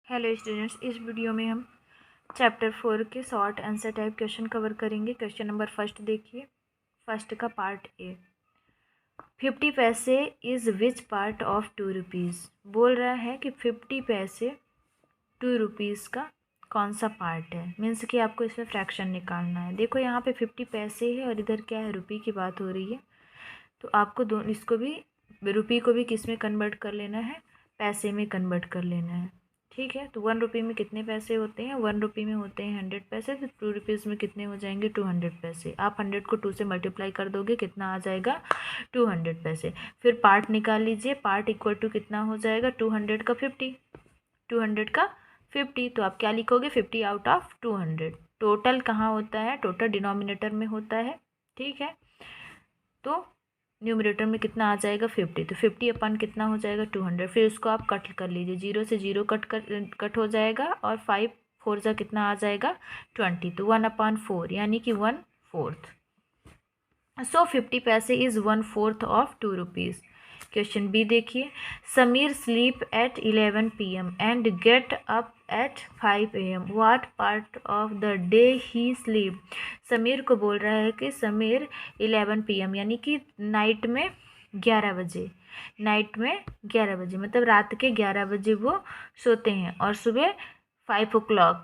Hello students, इस video में हम चैप्टर 4 के short answer type question cover करेंगे। क्वेश्चन नंबर फर्स्ट देखिए। फर्स्ट का पार्ट ए, 50 पैसे is which part of 2 rupees. बोल रहा है कि 50 पैसे 2 रुपीज़ का कौन सा पार्ट है। मीन्स कि आपको इसमें फ्रैक्शन निकालना है। देखो यहाँ पे 50 पैसे है और इधर क्या है, रुपये की बात हो रही है। तो आपको दोनों इसको भी, रुपये को भी किस में कन्वर्ट कर लेना है, पैसे में कन्वर्ट कर लेना है। ठीक है, तो 1 रुपये में कितने पैसे होते हैं, 1 रुपये में होते हैं 100 पैसे। तो 2 रुपीज़ में कितने हो जाएंगे, 200 पैसे। आप 100 को 2 से मल्टीप्लाई कर दोगे, कितना आ जाएगा, 200 पैसे। फिर पार्ट निकाल लीजिए, पार्ट इक्वल टू कितना हो जाएगा, 200 का 50, 200 का 50। तो आप क्या लिखोगे, 50 आउट ऑफ 200। टोटल कहाँ होता है, टोटल डिनोमिनेटर में होता है। ठीक है, तो न्यूमरेटर में कितना आ जाएगा, 50। तो 50 अपन कितना हो जाएगा, 200। फिर उसको आप कट कर लीजिए, 0 से 0 कट हो जाएगा और 5 4 जा कितना आ जाएगा, 20। तो 1/4 यानी कि 1/4। सो 50 पैसे is 1/4 of 2 rupees. Question B देखिए, Sameer sleep at 11 PM and get up at 5 AM। What part of the day he sleep. Sameer को बोल रहा है कि समीर 11 PM यानी कि नाइट में 11 बजे, नाइट में 11 बजे मतलब रात के 11 बजे वो सोते हैं और सुबह 5 o'clock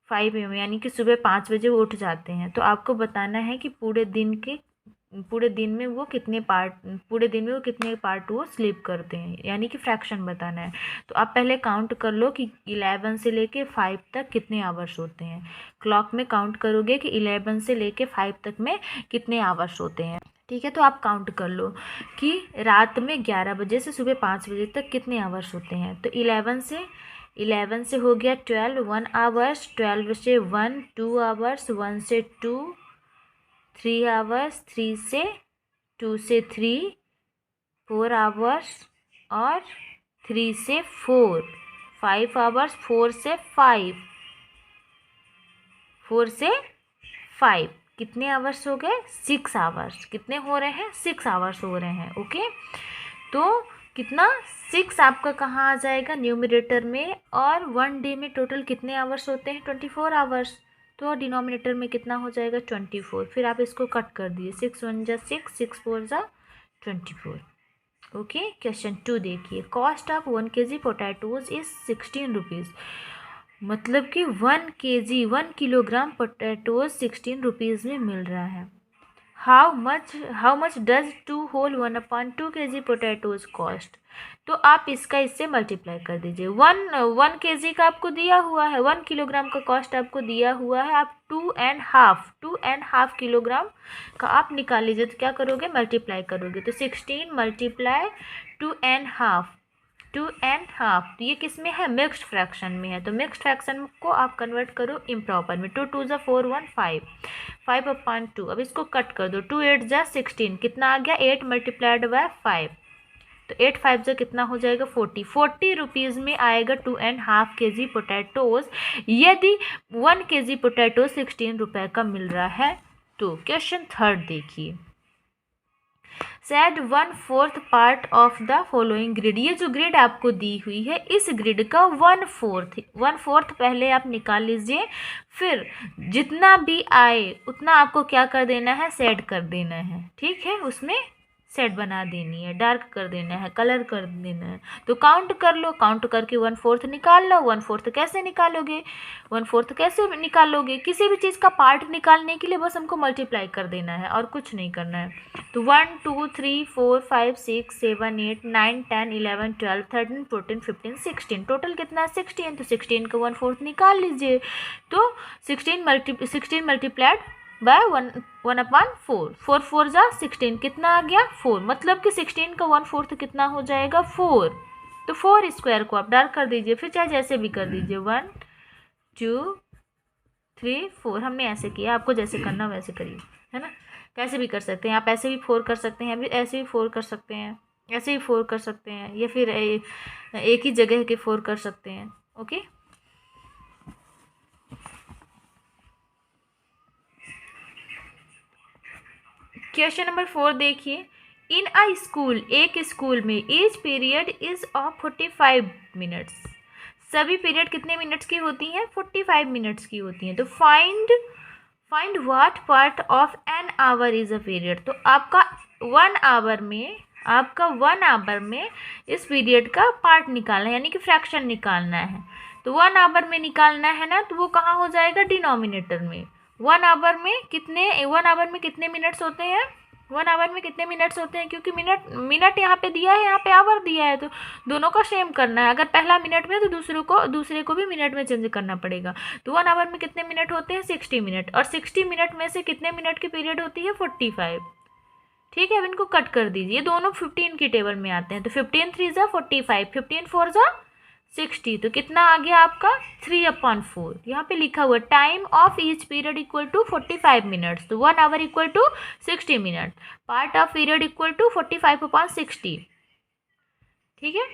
5 AM यानी कि सुबह 5 बजे वो उठ जाते हैं। तो आपको बताना है कि पूरे दिन में वो कितने पार्ट वो स्लीप करते हैं, यानी कि फ्रैक्शन बताना है। तो आप पहले काउंट कर लो कि 11 से लेके 5 तक कितने आवर्स होते हैं। क्लॉक में काउंट करोगे कि 11 से लेके 5 तक में कितने आवर्स होते हैं। ठीक है, तो आप काउंट कर लो कि रात में 11 बजे से सुबह 5 बजे तक कितने आवर्स होते हैं। तो 11 से हो गया 12, 1 आवर्स, 12 से 1 2 आवर्स, 1 से 2 3 आवर्स, 3 से 2 से 3 4 आवर्स और 3 से 4 5 आवर्स, 4 से 5 कितने आवर्स हो गए, 6 आवर्स। कितने हो रहे हैं, 6 आवर्स हो रहे हैं। ओके, तो कितना, 6 आपका कहाँ आ जाएगा, न्यूमरेटर में। और 1 डे में टोटल कितने आवर्स होते हैं, 24 आवर्स। तो डिनोमिनेटर में कितना हो जाएगा, 24। फिर आप इसको कट कर दिए, 6 1 जा 6, 6 4 जा 24। ओके, क्वेश्चन 2 देखिए, cost of 1 kg potatoes is 16 rupees. मतलब कि 1 किलोग्राम पोटैटोज 16 रुपीज़ में मिल रहा है। How much does 2 whole 1/2 kg potatoes cost. तो आप इसका इससे मल्टीप्लाई कर दीजिए। 1 kg का आपको दिया हुआ है, 1 किलोग्राम का कॉस्ट आपको दिया हुआ है। आप 2.5 किलोग्राम का आप निकाल लीजिए। तो क्या करोगे, मल्टीप्लाई करोगे। तो 16 मल्टीप्लाई 2.5 तो ये किस में है, मिक्स्ड फ्रैक्शन में है। तो मिक्स्ड फ्रैक्शन को आप कन्वर्ट करो इम्प्रॉपर में। 2 2 जा 4 1 5/2। अब इसको कट कर दो, 2 8 जा 16, कितना आ गया, 8 मल्टीप्लाइड बाय 5। तो 8 5 जा कितना हो जाएगा, 40 रुपीज़ में आएगा 2.5 kg पोटैटोज, यदि 1 kg पोटैटो 16 रुपये का मिल रहा है। तो क्वेश्चन 3 देखिए, said 1/4 part of the following grid. ये जो ग्रिड आपको दी हुई है, इस ग्रिड का 1/4 पहले आप निकाल लीजिए। फिर जितना भी आए उतना आपको क्या कर देना है, सेट कर देना है। ठीक है, उसमें सेट बना देनी है, डार्क कर देना है, कलर कर देना है। तो काउंट कर लो, काउंट करके 1/4 निकाल लो। 1/4 कैसे निकालोगे, 1/4 कैसे निकालोगे, किसी भी चीज़ का पार्ट निकालने के लिए बस हमको मल्टीप्लाई कर देना है और कुछ नहीं करना है। तो 1 2 3 4 5 6 7 8 9 10 11 12 13 14 15 16, टोटल कितना है, 16। तो 16 का 1/4 निकाल लीजिए। तो 16 मल्टीप्लाइड बाय 1/4, 4 4 जा 16, कितना आ गया, 4। मतलब कि 16 का 1/4 कितना हो जाएगा, 4। तो 4 स्क्वायर को आप डार्क कर दीजिए, फिर चाहे जैसे भी कर दीजिए, 1 2 3 4। हमने ऐसे किया, आपको जैसे करना वैसे करिए, है ना। कैसे भी कर सकते हैं आप, ऐसे भी 4 कर सकते हैं, ऐसे भी 4 कर सकते हैं, ऐसे भी 4 कर सकते हैं, या फिर एक ही जगह के 4 कर सकते हैं। ओके, क्वेश्चन नंबर 4 देखिए, इन अ स्कूल, एक स्कूल में each period is of 45 minutes. सभी पीरियड कितने मिनट्स की होती हैं? 45 मिनट्स की होती हैं। तो find what part of an hour is a period. तो आपका 1 आवर में इस पीरियड का पार्ट निकालना है, यानी कि फ्रैक्शन निकालना है। तो 1 आवर में निकालना है ना, तो वो कहाँ हो जाएगा? डिनोमिनेटर में। 1 आवर में कितने मिनट्स होते हैं? 1 आवर में कितने मिनट्स होते हैं? क्योंकि मिनट यहाँ पे दिया है, यहाँ पे आवर दिया है, तो दोनों का सेम करना है। अगर पहला मिनट में तो दूसरे को भी मिनट में चेंज करना पड़ेगा। तो 1 आवर में कितने मिनट होते हैं? 60 मिनट। और 60 मिनट में से कितने मिनट की पीरियड होती है? 45। ठीक है, अब इनको कट कर दीजिए, दोनों 15 की टेबल में आते हैं। तो 15 3 ज़ा 45, 15 4 ज़ा 60। तो कितना आ गया आपका? 3/4। यहाँ पे लिखा हुआ time of each period equal to 45 minutes. तो 1 hour equal to 60 minute, part of period equal to 45/60। ठीक है,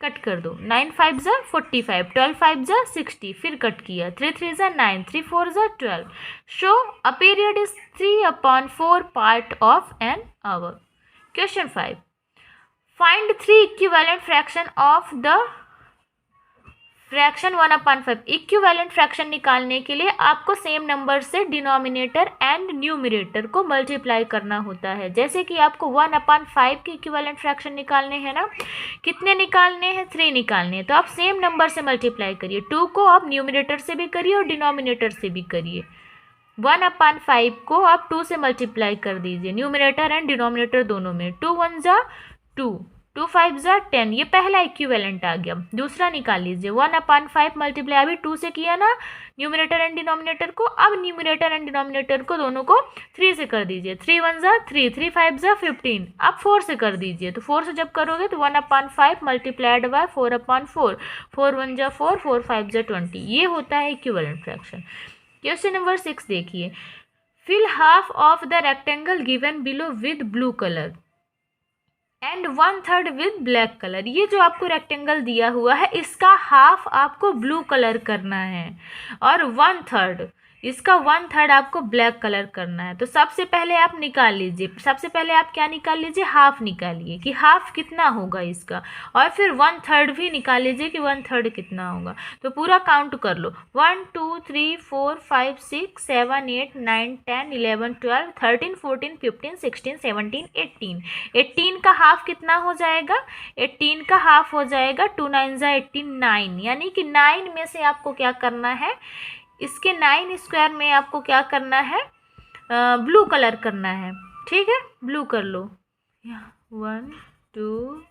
कट कर दो। 9 5 ज़ा 45, 12 5 ज़ा 60, फिर कट किया। 3 3 ज़ा 9, 3 4 ज़ा 12। Show a period is 3/4 part of an hour. Question 5, find 3 equivalent fraction of the fraction 1/5। Equivalent fraction निकालने के लिए आपको सेम नंबर से डिनोमिनेटर एंड न्यूमरेटर को मल्टीप्लाई करना होता है। जैसे कि आपको 1/5 के इक्विवेलेंट फ्रैक्शन निकालने हैं ना, कितने निकालने हैं? 3 निकालने हैं। तो आप सेम नंबर से मल्टीप्लाई करिए। 2 को आप न्यूमरेटर से भी करिए और डिनोमिनेटर से भी करिए। 1/5 को आप 2 से मल्टीप्लाई कर दीजिए, न्यूमरेटर एंड डिनोमिनेटर दोनों में। 2 1 ज़ा 2, 2 5 ज़ा 10। ये पहला इक्विवेलेंट आ गया। दूसरा निकाल लीजिए। 1/5 मल्टीप्लाई अभी 2 से किया ना न्यूमरेटर एंड डिनोमिनेटर को। अब न्यूमरेटर एंड डिनोमिनेटर को दोनों को 3 से कर दीजिए। 3 1 ज़ा 3, 3 5 ज़ा 15। अब 4 से कर दीजिए। तो 4 से जब करोगे तो 1/5 मल्टीप्लाइड बाय 4/4, 4 1 ज़ा 4, 4 5 ज़ा 20। ये होता है इक्विवेलेंट फ्रैक्शन। क्वेश्चन नंबर 6 देखिए, fill half of the rectangle given below with blue colour and 1/3 with black colour. ये जो आपको रेक्टेंगल दिया हुआ है, इसका हाफ आपको ब्लू कलर करना है और 1/3, इसका 1/3 आपको ब्लैक कलर करना है। तो सबसे पहले आप निकाल लीजिए। सबसे पहले आप क्या निकाल लीजिए? हाफ निकालिए कि हाफ कितना होगा इसका, और फिर 1/3 भी निकाल लीजिए कि 1/3 कितना होगा। तो पूरा काउंट कर लो। 1 2 3 4 5 6 7 8 9 10 11 12 13 14 15 16 17 18। 18 का हाफ कितना हो जाएगा? 18 का हाफ हो जाएगा 2 9 ज़ा 18, 9। यानी कि 9 में से आपको क्या करना है? इसके 9 स्क्वायर में आपको क्या करना है? ब्लू कलर करना है। ठीक है, ब्लू कर लो। 1 2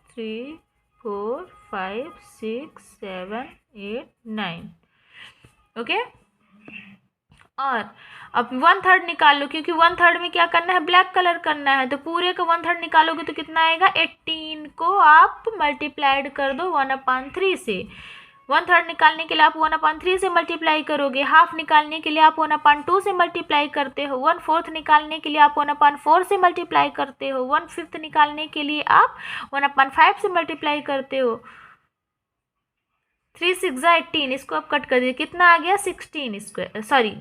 3 4 5 6 7 8 9। ओके, और अब 1/3 निकाल लो, क्योंकि 1/3 में क्या करना है? ब्लैक कलर करना है। तो पूरे का 1/3 निकालोगे तो कितना आएगा? 18 को आप मल्टीप्लाइड कर दो 1/3 से। 1/3 निकालने के लिए आप 1/3 से मल्टीप्लाई करोगे। हाफ निकालने के लिए आप 1/2 से मल्टीप्लाई करते हो। 1/4 निकालने के लिए आप 1/4 से मल्टीप्लाई करते हो। 1/5 निकालने के लिए आप 1/5 से मल्टीप्लाई करते हो। 3 6 ज़ा 18, इसको आप कट कर दीजिए। कितना आ गया? 16 स्क्वायर, सॉरी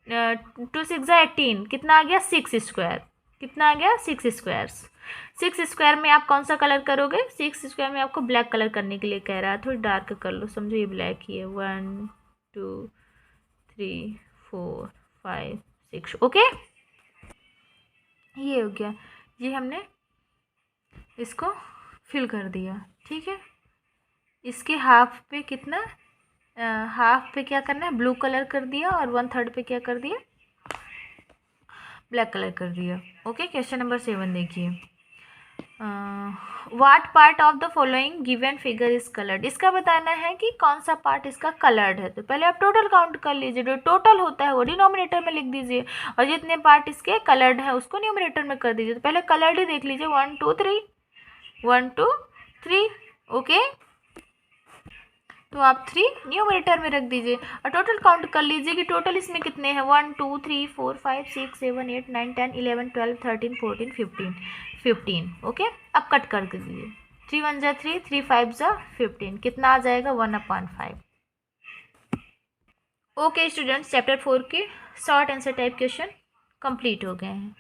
2 6 ज़ा 18, कितना आ गया? 6 स्क्वायर। कितना आ गया? 6 स्क्वायर्स। 6 स्क्वायर में आप कौन सा कलर करोगे? 6 स्क्वायर में आपको ब्लैक कलर करने के लिए कह रहा है। थोड़ी डार्क कर लो, समझो ये ब्लैक ही है। 1 2 3 4 5 6। ओके, ये हो गया। ये हमने इसको फिल कर दिया। ठीक है, इसके हाफ पे कितना, हाफ पे क्या करना है? ब्लू कलर कर दिया, और 1/3 पे क्या कर दिया? ब्लैक कलर कर दिया। ओके, क्वेश्चन नंबर 7 देखिए, what part of the following given figure is coloured. इसका बताना है कि कौन सा पार्ट इसका कलर्ड है। तो पहले आप टोटल काउंट कर लीजिए। जो टोटल होता है वो डिनोमिनेटर में लिख दीजिए, और जितने पार्ट इसके कलर्ड है उसको न्यूमरेटर में कर दीजिए। तो पहले कलर्ड ही देख लीजिए। 1 2 3, 1 2 3। ओके, तो आप 3 न्यूमरेटर में रख दीजिए और टोटल काउंट कर लीजिए कि टोटल इसमें कितने हैं। 1 2 3 4 5 6 7 8 9 10 11 12 13 14 15। ओके, अब कट कर दीजिए। 3 1 ज़ा 3, 3 5 ज़ा 15। कितना आ जाएगा? 1/5। ओके स्टूडेंट्स, चैप्टर 4 के short answer type question complete हो गए हैं।